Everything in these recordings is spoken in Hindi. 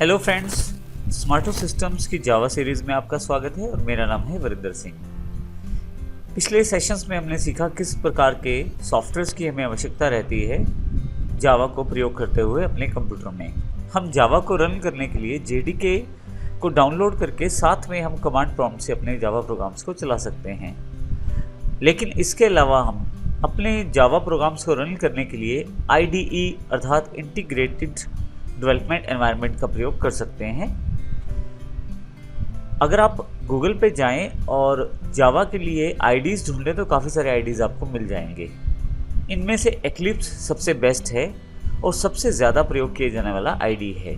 हेलो फ्रेंड्स, स्मार्टो सिस्टम्स की जावा सीरीज़ में आपका स्वागत है और मेरा नाम है वरिंदर सिंह। पिछले सेशंस में हमने सीखा किस प्रकार के सॉफ्टवेयर्स की हमें आवश्यकता रहती है जावा को प्रयोग करते हुए अपने कंप्यूटर में। हम जावा को रन करने के लिए जेडीके को डाउनलोड करके साथ में हम कमांड प्रॉम्प्ट से अपने जावा प्रोग्राम्स को चला सकते हैं। लेकिन इसके अलावा हम अपने जावा प्रोग्राम्स को रन करने के लिए IDE अर्थात इंटीग्रेटेड डेवलपमेंट एनवायरनमेंट का प्रयोग कर सकते हैं। अगर आप गूगल पे जाएं और जावा के लिए आईडीज़ ढूंढें तो काफ़ी सारे आईडीज़ आपको मिल जाएंगे। इनमें से एक्लिप्स सबसे बेस्ट है और सबसे ज़्यादा प्रयोग किए जाने वाला आईडी है।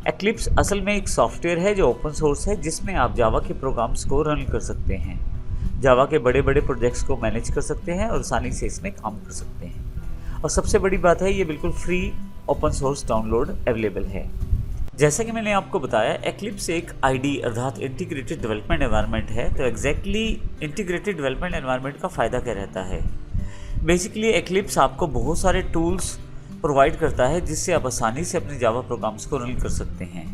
एक्लिप्स असल में एक सॉफ्टवेयर है जो ओपन सोर्स है, जिसमें आप जावा के प्रोग्राम्स को रन कर सकते हैं, जावा के बड़े बड़े प्रोजेक्ट्स को मैनेज कर सकते हैं और आसानी से इसमें काम कर सकते हैं। और सबसे बड़ी बात है, ये बिल्कुल free open source download available है। जैसा कि मैंने आपको बताया, एक्लिप्स एक आईडी अर्थात इंटीग्रेटेड डेवलपमेंट एनवायरनमेंट है। तो एग्जैक्टली इंटीग्रेटेड डेवलपमेंट एनवायरनमेंट का फ़ायदा क्या रहता है? बेसिकली एक्लिप्स आपको बहुत सारे टूल्स प्रोवाइड करता है जिससे आप आसानी से अपने जावा प्रोग्राम्स को रन कर सकते हैं।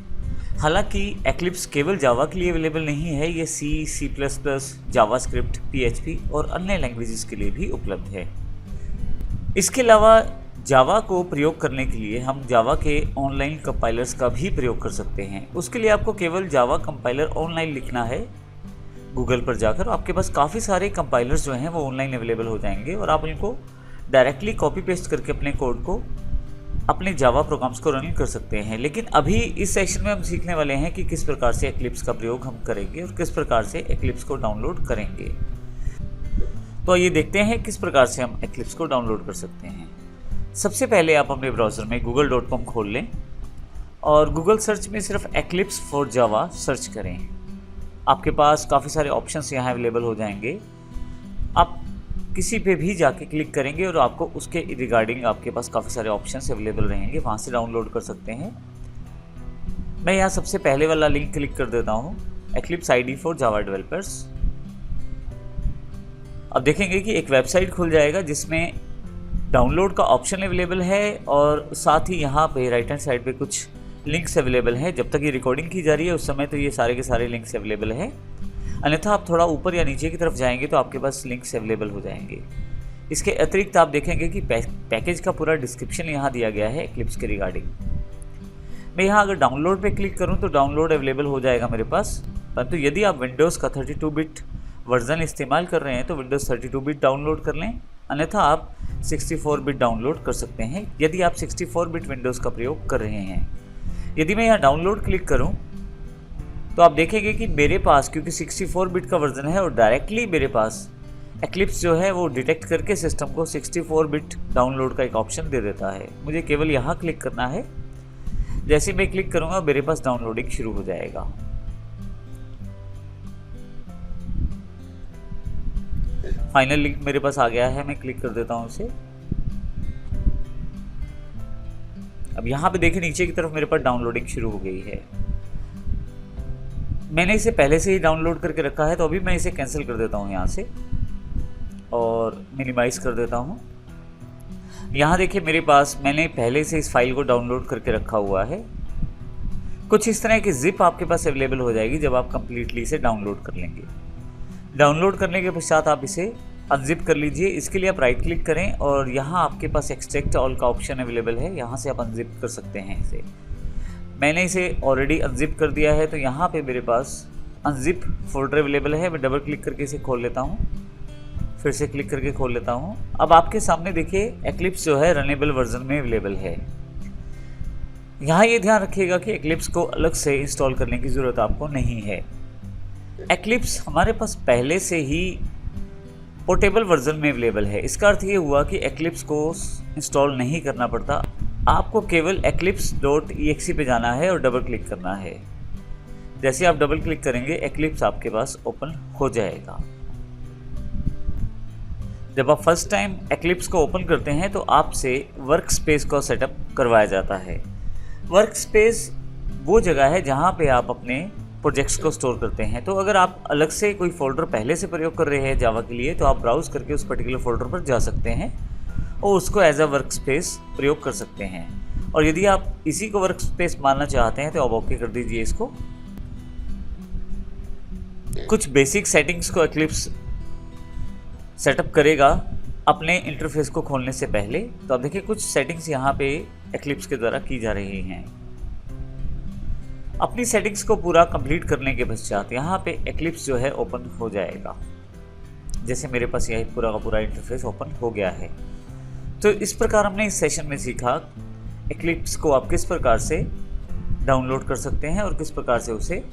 हालांकि एक्लिप्स केवल जावा के लिए अवेलेबल नहीं है, ये C++, जावास्क्रिप्ट, PHP और अन्य लैंग्वेजेस के लिए भी उपलब्ध है। इसके अलावा जावा को प्रयोग करने के लिए हम जावा के ऑनलाइन कंपाइलर्स का भी प्रयोग कर सकते हैं। उसके लिए आपको केवल जावा कंपाइलर ऑनलाइन लिखना है गूगल पर जाकर। आपके पास काफ़ी सारे कंपाइलर्स जो हैं वो ऑनलाइन अवेलेबल हो जाएंगे और आप इनको डायरेक्टली कॉपी पेस्ट करके अपने कोड को अपने जावा प्रोग्राम्स को रन कर सकते हैं। लेकिन अभी इस सेक्शन में हम सीखने वाले हैं कि किस प्रकार से एक्लिप्स का प्रयोग हम करेंगे और किस प्रकार से एक्लिप्स को डाउनलोड करेंगे। तो आइए देखते हैं किस प्रकार से हम एक्लिप्स को डाउनलोड कर सकते हैं। सबसे पहले आप अपने ब्राउज़र में google.com खोल लें और गूगल सर्च में सिर्फ एक्लिप्स फॉर जावा सर्च करें। आपके पास काफ़ी सारे ऑप्शंस यहाँ अवेलेबल हो जाएंगे। आप किसी पे भी जाके क्लिक करेंगे और आपको उसके रिगार्डिंग आपके पास काफ़ी सारे ऑप्शंस अवेलेबल रहेंगे, वहाँ से डाउनलोड कर सकते हैं। मैं यहाँ सबसे पहले वाला लिंक क्लिक कर देता हूँ, eclipse ID for Java developers. अब देखेंगे कि एक वेबसाइट खुल जाएगा जिसमें डाउनलोड का ऑप्शन अवेलेबल है और साथ ही यहाँ पे राइट हैंड साइड पे कुछ लिंक्स अवेलेबल हैं। जब तक ये रिकॉर्डिंग की जा रही है उस समय तो ये सारे के सारे लिंक्स अवेलेबल हैं, अन्यथा आप थोड़ा ऊपर या नीचे की तरफ जाएंगे तो आपके पास लिंक्स अवेलेबल हो जाएंगे। इसके अतिरिक्त आप देखेंगे कि पैकेज का पूरा डिस्क्रिप्शन यहाँ दिया गया है एक्लिप्स के रिगार्डिंग। मैं यहाँ अगर डाउनलोड पे क्लिक करूँ तो डाउनलोड अवेलेबल हो जाएगा मेरे पास, परंतु यदि आप विंडोज़ का 32 बिट वर्जन इस्तेमाल कर रहे हैं तो विंडोज़ 32 बिट डाउनलोड कर लें, अन्यथा आप 64 बिट डाउनलोड कर सकते हैं यदि आप 64 बिट विंडोज़ का प्रयोग कर रहे हैं। यदि मैं यहाँ डाउनलोड क्लिक करूँ तो आप देखेंगे कि मेरे पास, क्योंकि 64 बिट का वर्जन है और डायरेक्टली मेरे पास एक्लिप्स जो है वो डिटेक्ट करके सिस्टम को 64 बिट डाउनलोड का एक ऑप्शन दे देता है। मुझे केवल यहाँ क्लिक करना है, जैसे मैं क्लिक करूँगा मेरे पास डाउनलोडिंग शुरू हो जाएगा। फाइनल लिंक मेरे पास आ गया है, मैं क्लिक कर देता हूँ उसे। अब यहाँ पे देखिए नीचे की तरफ मेरे पास डाउनलोडिंग शुरू हो गई है। मैंने इसे पहले से ही डाउनलोड करके रखा है तो अभी मैं इसे कैंसिल कर देता हूँ यहाँ से और मिनिमाइज कर देता हूँ। यहाँ देखिए मेरे पास मैंने पहले से इस फाइल को डाउनलोड करके रखा हुआ है। कुछ इस तरह की जिप आपके पास अवेलेबल हो जाएगी जब आप कंप्लीटली इसे डाउनलोड कर लेंगे। डाउनलोड करने के पश्चात आप इसे अनजिप कर लीजिए। इसके लिए आप राइट क्लिक करें और यहाँ आपके पास एक्सट्रैक्ट ऑल का ऑप्शन अवेलेबल है, यहाँ से आप अनजिप कर सकते हैं इसे। मैंने इसे ऑलरेडी अनजिप कर दिया है तो यहाँ पे मेरे पास अनजिप फोल्डर अवेलेबल है। मैं डबल क्लिक करके इसे खोल लेता हूँ, फिर से क्लिक करके खोल लेता हूँ। अब आपके सामने देखिए एक्लिप्स जो है रनेबल वर्जन में अवेलेबल है। यहाँ ये ध्यान रखिएगा कि एक्लिप्स को अलग से इंस्टॉल करने की ज़रूरत आपको नहीं है। एक्लिप्स हमारे पास पहले से ही पोर्टेबल वर्जन में अवेलेबल है। इसका अर्थ ये हुआ कि एक्लिप्स को इंस्टॉल नहीं करना पड़ता, आपको केवल eclipse.exe पे जाना है और डबल क्लिक करना है। जैसे आप डबल क्लिक करेंगे एक्लिप्स आपके पास ओपन हो जाएगा। जब आप फर्स्ट टाइम एक्लिप्स को ओपन करते हैं तो आपसे वर्क स्पेस का सेटअप करवाया जाता है। वर्क स्पेस वो जगह है जहाँ पे आप अपने प्रोजेक्ट्स को स्टोर करते हैं। तो अगर आप अलग से कोई फोल्डर पहले से प्रयोग कर रहे हैं जावा के लिए तो आप ब्राउज़ करके उस पर्टिकुलर फोल्डर पर जा सकते हैं और उसको एज अ वर्क स्पेस प्रयोग कर सकते हैं। और यदि आप इसी को वर्क स्पेस मानना चाहते हैं तो आप ओके कर दीजिए इसको। कुछ बेसिक सेटिंग्स को एक्लिप्स सेटअप करेगा अपने इंटरफेस को खोलने से पहले। तो आप देखिए कुछ सेटिंग्स यहाँ पे एक्लिप्स के द्वारा की जा रही हैं। अपनी सेटिंग्स को पूरा कंप्लीट करने के पश्चात यहाँ पे एक्लिप्स जो है ओपन हो जाएगा। जैसे मेरे पास यह पूरा का पूरा इंटरफेस ओपन हो गया है। तो इस प्रकार हमने इस सेशन में सीखा एक्लिप्स को आप किस प्रकार से डाउनलोड कर सकते हैं और किस प्रकार से उसे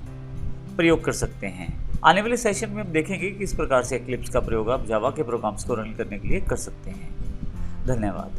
प्रयोग कर सकते हैं। आने वाले सेशन में हम देखेंगे कि किस प्रकार से एक्लिप्स का प्रयोग आप जावा के प्रोग्राम्स को रन करने के लिए कर सकते हैं। धन्यवाद।